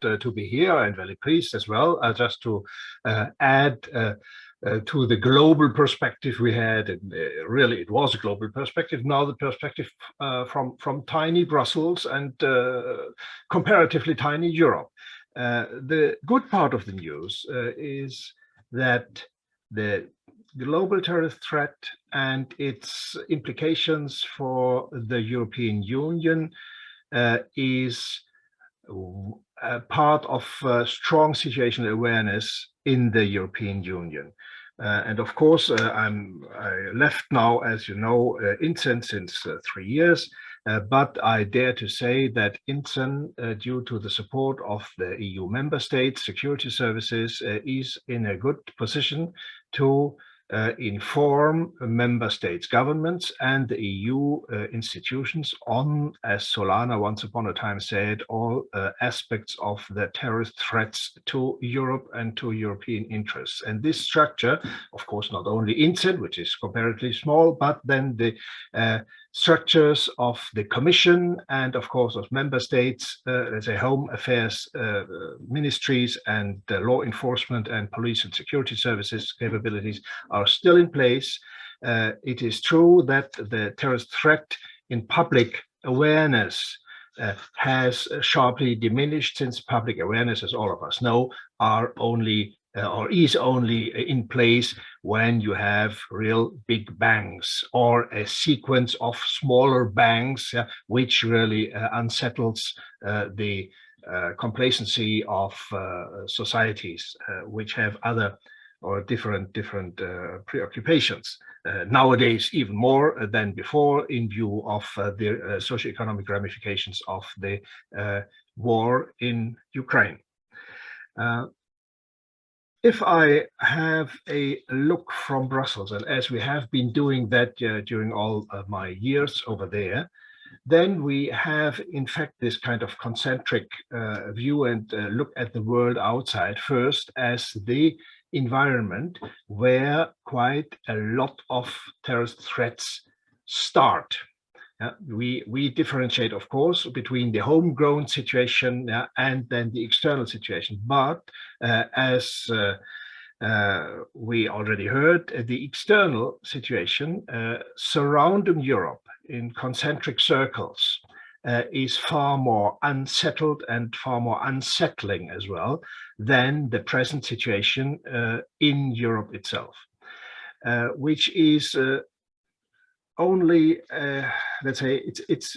to be here and very pleased as well, just to add to the global perspective we had, and really it was a global perspective, now the perspective from tiny Brussels and comparatively tiny Europe. The good part of the news is that the global terrorist threat and its implications for the European Union is a part of strong situational awareness in the European Union. And of course, I left now, as you know, INTCEN since 3 years, but I dare to say that INTCEN, due to the support of the EU member states, security services, is in a good position to inform member states governments and the EU institutions on, as Solana once upon a time said, all aspects of the terrorist threats to Europe and to European interests. And this structure, of course, not only INTCEN, which is comparatively small, but then the structures of the Commission and, of course, of member states, let's say home affairs ministries and law enforcement and police and security services capabilities are still in place. It is true that the terrorist threat in public awareness has sharply diminished, since public awareness, as all of us know, are only or is only in place when you have real big bangs or a sequence of smaller bangs, which really unsettles the complacency of societies which have other or different preoccupations. Nowadays, even more than before, in view of the socioeconomic ramifications of the war in Ukraine. If I have a look from Brussels, and as we have been doing that during all of my years over there, then we have, in fact, this kind of concentric view and look at the world outside first as the environment where quite a lot of terrorist threats start. We differentiate, of course, between the homegrown situation and then the external situation. But as we already heard, the external situation surrounding Europe in concentric circles is far more unsettled and far more unsettling as well than the present situation in Europe itself, which is only, let's say, it's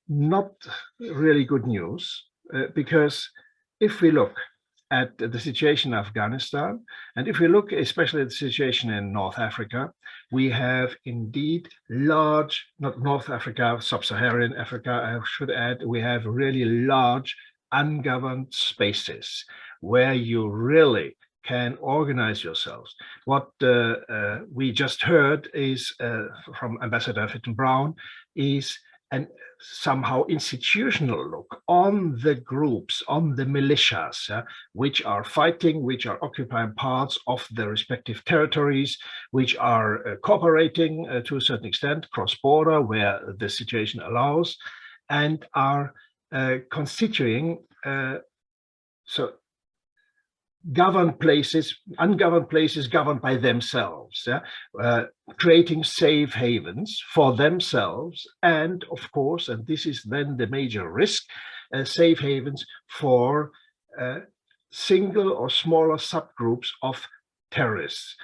not really good news, because if we look at the situation in Afghanistan, and if we look especially at the situation in North Africa, we have indeed large, not North Africa, sub-Saharan Africa, I should add, we have really large ungoverned spaces where you really can organize yourselves. What we just heard is from Ambassador Fitton-Brown is an somehow institutional look on the groups, on the militias, which are fighting, which are occupying parts of the respective territories, which are cooperating to a certain extent cross-border where the situation allows, and are constituting governed places, ungoverned places governed by themselves, creating safe havens for themselves, and of course, and this is then the major risk, safe havens for single or smaller subgroups of terrorists,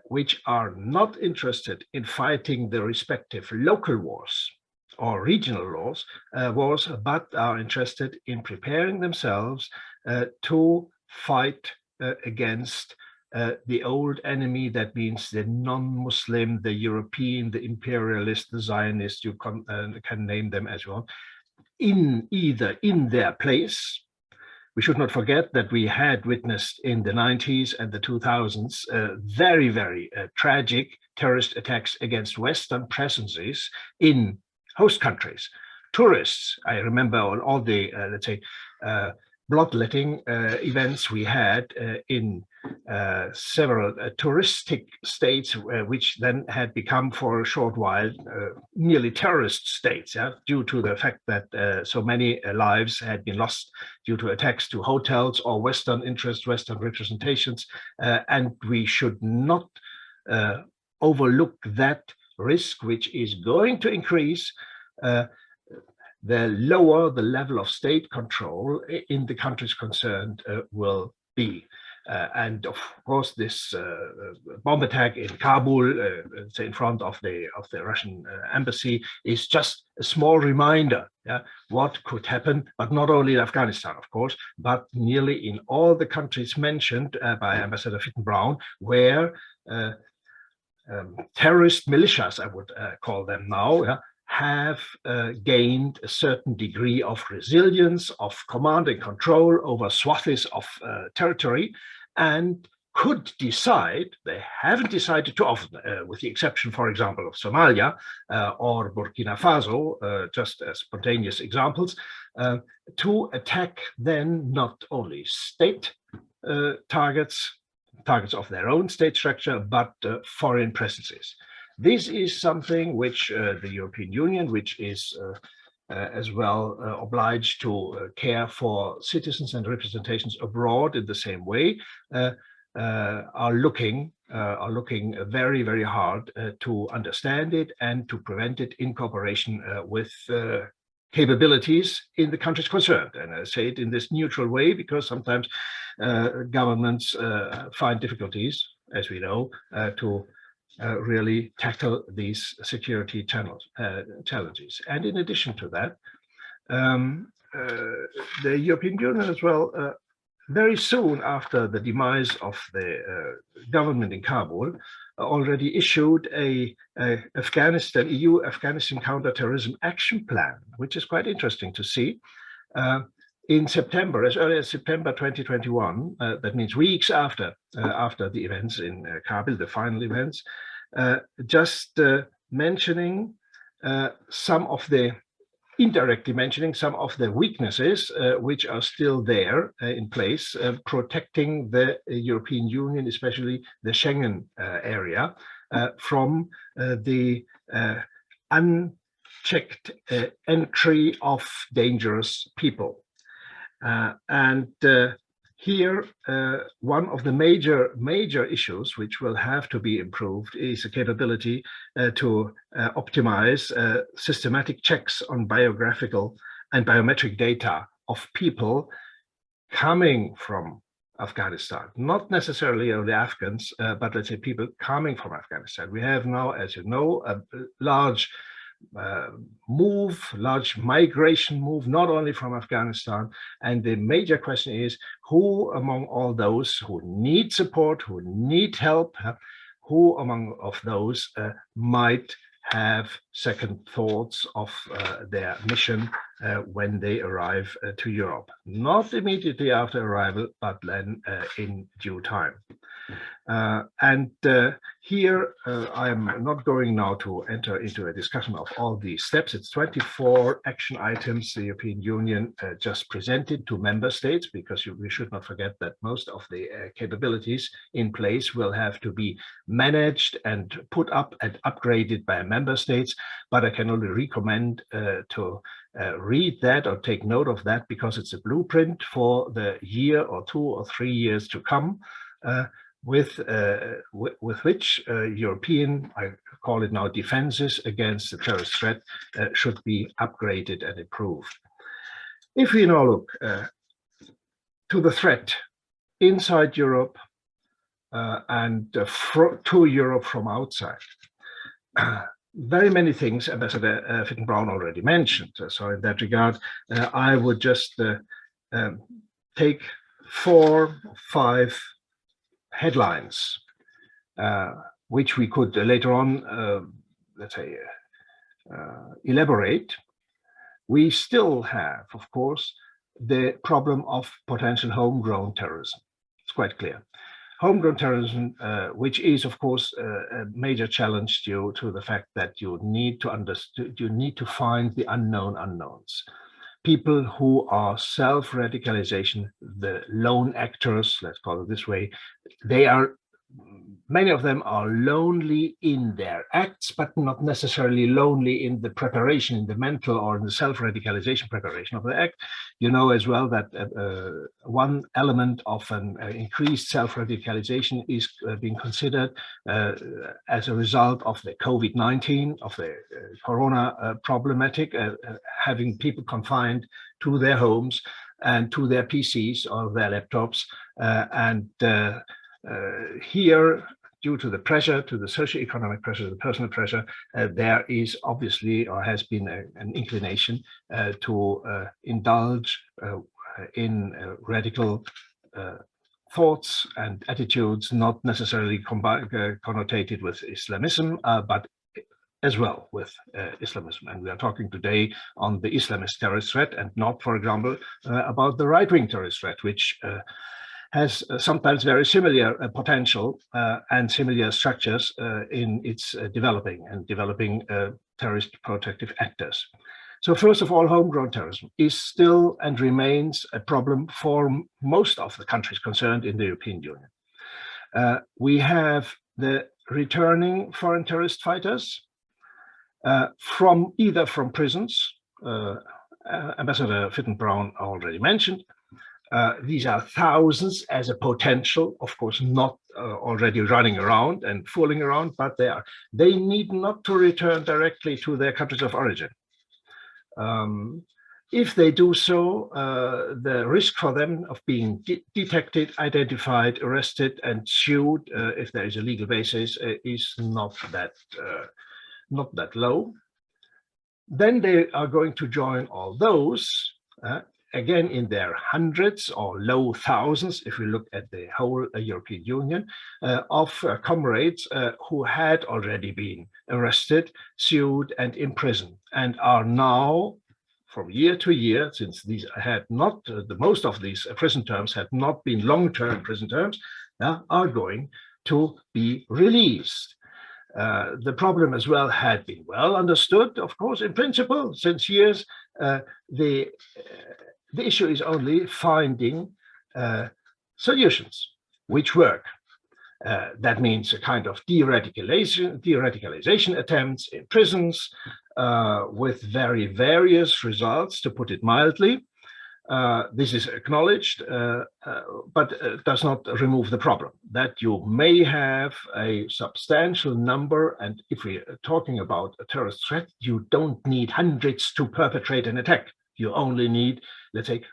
which are not interested in fighting the respective local wars or regional wars, but are interested in preparing themselves to fight against the old enemy. That means the non-Muslim, the European, the imperialist, the Zionist, you can name them as well, either in their place. We should not forget that we had witnessed in the 90s and the 2000s very, very tragic terrorist attacks against Western presences in host countries. Tourists, I remember all the, let's say, bloodletting events we had in several touristic states, which then had become for a short while nearly terrorist states, due to the fact that so many lives had been lost due to attacks to hotels or Western interests, Western representations, and we should not overlook that risk, which is going to increase the lower the level of state control in the countries concerned will be. And of course, this bomb attack in Kabul, in front of the Russian embassy, is just a small reminder what could happen, but not only in Afghanistan, of course, but nearly in all the countries mentioned by Ambassador Fitton-Brown, where terrorist militias, I would call them now, have gained a certain degree of resilience, of command and control over swaths of territory, and could decide, they haven't decided too often, with the exception, for example, of Somalia or Burkina Faso, just as spontaneous examples, to attack then not only state targets of their own state structure, but foreign presences. This is something which the European Union, which is as well obliged to care for citizens and representations abroad in the same way, are looking very, very hard to understand it and to prevent it in cooperation with capabilities in the countries concerned. And I say it in this neutral way because sometimes governments find difficulties, as we know, to really tackle these security challenges. And in addition to that, the European Union as well, very soon after the demise of the government in Kabul, already issued a EU Afghanistan Counter-Terrorism Action Plan, which is quite interesting to see. In September, as early as September 2021, that means weeks after the events in Kabul, the final events, just mentioning indirectly mentioning some of the weaknesses which are still there in place, protecting the European Union, especially the Schengen area, from the unchecked entry of dangerous people. Here, one of the major issues which will have to be improved is the capability to optimize systematic checks on biographical and biometric data of people coming from Afghanistan, not necessarily only Afghans, but let's say people coming from Afghanistan. We have now, as you know, a large migration move, not only from Afghanistan. And the major question is, who among all those who need support, who need help, who among of those might have second thoughts of their mission when they arrive to Europe? Not immediately after arrival, but then in due time. Here, I am not going now to enter into a discussion of all these steps. It's 24 action items the European Union just presented to member states, because we should not forget that most of the capabilities in place will have to be managed and put up and upgraded by member states. But I can only recommend to read that or take note of that, because it's a blueprint for the year or 2 or 3 years to come, with which European, I call it now, defenses against the terrorist threat should be upgraded and improved. If we now look to the threat inside Europe and to Europe from outside, very many things Ambassador Fitton-Brown already mentioned. So in that regard, I would just take 4 or 5 headlines, which we could later on, let's say, elaborate. We still have, of course, the problem of potential homegrown terrorism. It's quite clear. Homegrown terrorism, which is, of course, a major challenge due to the fact that you need to find the unknown unknowns. people who are self-radicalization, the lone actors, let's call it this way, many of them are lonely in their acts, but not necessarily lonely in the preparation, in the mental or in the self-radicalization preparation of the act. You know as well that one element of an increased self-radicalization is being considered as a result of the COVID-19, of the corona problematic, having people confined to their homes and to their PCs or their laptops, here, due to the pressure, to the socio-economic pressure, the personal pressure, there is obviously, or has been an inclination to indulge in radical thoughts and attitudes, not necessarily connotated with Islamism, but as well with Islamism. And we are talking today on the Islamist terrorist threat and not, for example, about the right-wing terrorist threat, which has sometimes very similar potential and similar structures in its developing terrorist protective actors. So first of all, homegrown terrorism is still and remains a problem for most of the countries concerned in the European Union. We have the returning foreign terrorist fighters either from prisons, Ambassador Fitton-Brown already mentioned. These are thousands as a potential, of course, not already running around and fooling around, but they need not to return directly to their countries of origin. If they do so, the risk for them of being detected, identified, arrested, and sued, if there is a legal basis, is not that low. Then they are going to join all those, again in their hundreds or low thousands, if we look at the whole European Union, of comrades who had already been arrested, sued, and imprisoned, and are now, from year to year, since these had not, most of these prison terms had not been long-term prison terms, are going to be released. The problem as well had been well understood, of course, in principle, since years. The issue is only finding solutions which work. That means a kind of de-radicalization attempts in prisons with very various results, to put it mildly. This is acknowledged, but does not remove the problem that you may have a substantial number. And if we are talking about a terrorist threat, you don't need hundreds to perpetrate an attack. You only need, let's say,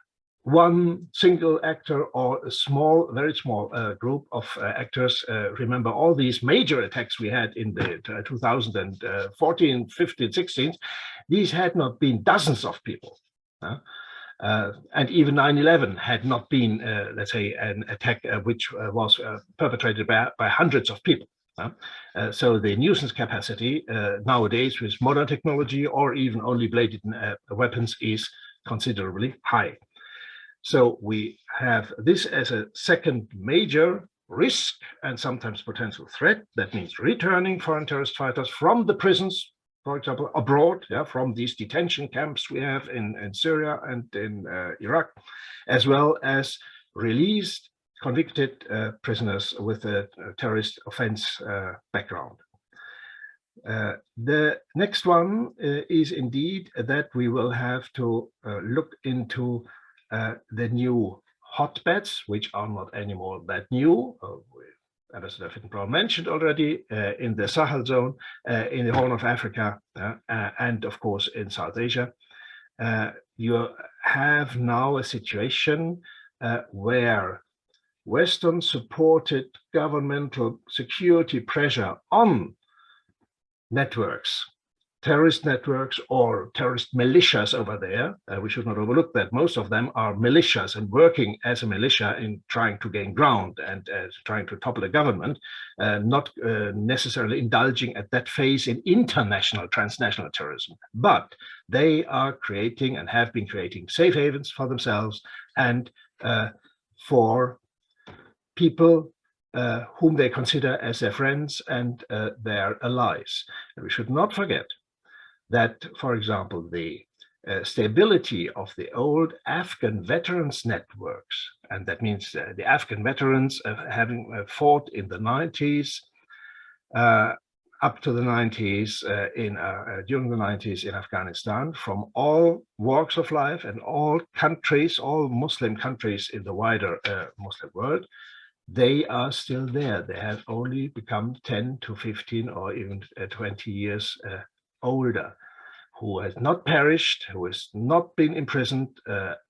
one single actor or a small, very small group of actors. Remember all these major attacks we had in the 2014, 15, 16. These had not been dozens of people. And even 9/11 had not been, let's say, an attack which was perpetrated by hundreds of people. So the nuisance capacity nowadays with modern technology or even only bladed weapons is considerably high. So we have this as a second major risk and sometimes potential threat. That means returning foreign terrorist fighters from the prisons, for example, abroad, from these detention camps we have in Syria and in Iraq, as well as released convicted prisoners with a terrorist offense background. The next one is indeed that we will have to look into the new hotbeds, which are not anymore that new. Ambassador Fitton-Brown mentioned already in the Sahel zone, in the Horn of Africa, and of course in South Asia. You have now a situation where Western-supported governmental security pressure on networks, terrorist networks or terrorist militias over there. We should not overlook that most of them are militias and working as a militia in trying to gain ground and trying to topple a government, not necessarily indulging at that phase in international, transnational terrorism. But they are creating and have been creating safe havens for themselves and for people whom they consider as their friends and their allies. And we should not forget that, for example, the stability of the old Afghan veterans networks, and that means the Afghan veterans having fought in the 90s, up to the 90s, during the 90s in Afghanistan, from all walks of life and all countries, all Muslim countries in the wider Muslim world, they are still there. They have only become 10 to 15 or even 20 years older, who has not perished, who has not been imprisoned.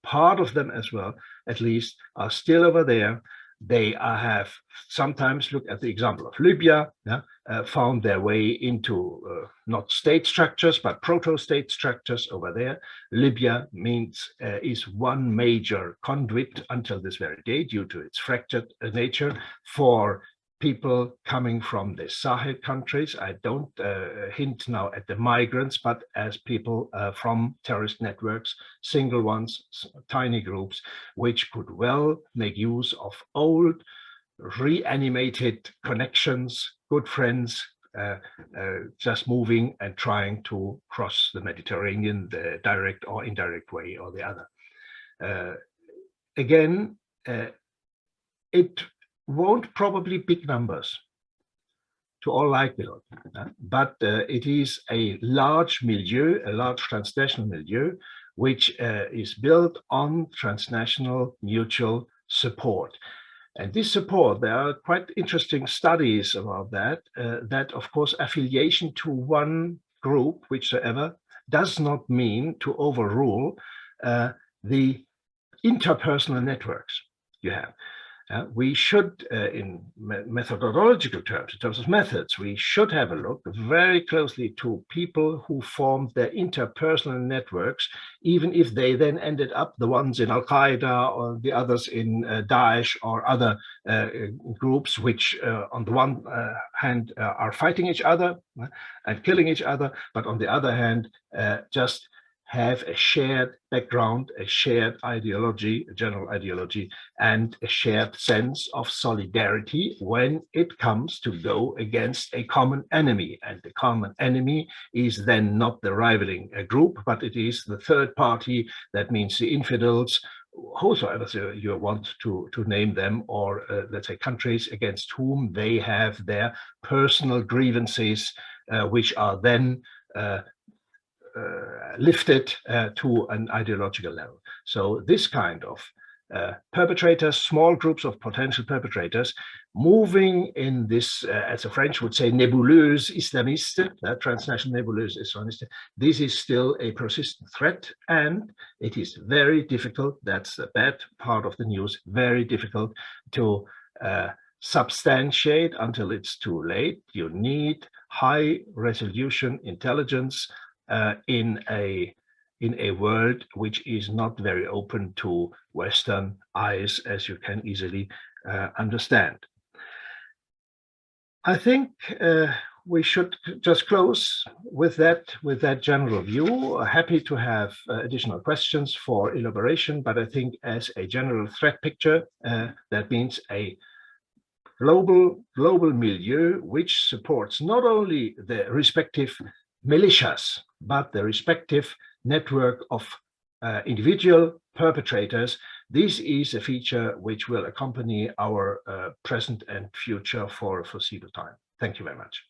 Part of them as well, at least, are still over there. They have sometimes, look at the example of Libya, found their way into not state structures, but proto-state structures over there. Libya is one major conduit until this very day, due to its fractured nature, for people coming from the Sahel countries. I don't hint now at the migrants, but as people from terrorist networks, single ones, tiny groups, which could well make use of old, reanimated connections, good friends, just moving and trying to cross the Mediterranean the direct or indirect way or the other. Again, it won't probably big numbers to all likelihood, but it is a large milieu, a large transnational milieu, which is built on transnational mutual support. And this support, there are quite interesting studies about that, that of course affiliation to one group, whichsoever, does not mean to overrule the interpersonal networks you have. We should, in methodological terms, in terms of methods, we should have a look very closely to people who formed their interpersonal networks, even if they then ended up, the ones in al-Qaeda or the others in Daesh or other groups, which on the one hand are fighting each other and killing each other, but on the other hand, just have a shared background, a shared ideology, a general ideology, and a shared sense of solidarity when it comes to go against a common enemy. And the common enemy is then not the rivaling group, but it is the third party. That means the infidels, whosoever you want to name them, or let's say countries against whom they have their personal grievances, which are then lifted to an ideological level. So this kind of perpetrators, small groups of potential perpetrators, moving in this, as the French would say, nébuleuse islamiste, transnational nébuleuse islamiste, this is still a persistent threat, and it is very difficult, that's the bad part of the news, very difficult to substantiate until it's too late. You need high resolution intelligence in a world which is not very open to Western eyes, as you can easily understand. I think we should just close with that general view. Happy to have additional questions for elaboration, but I think as a general threat picture, that means a global milieu which supports not only the respective militias, but the respective network of individual perpetrators. This is a feature which will accompany our present and future for a foreseeable time. Thank you very much.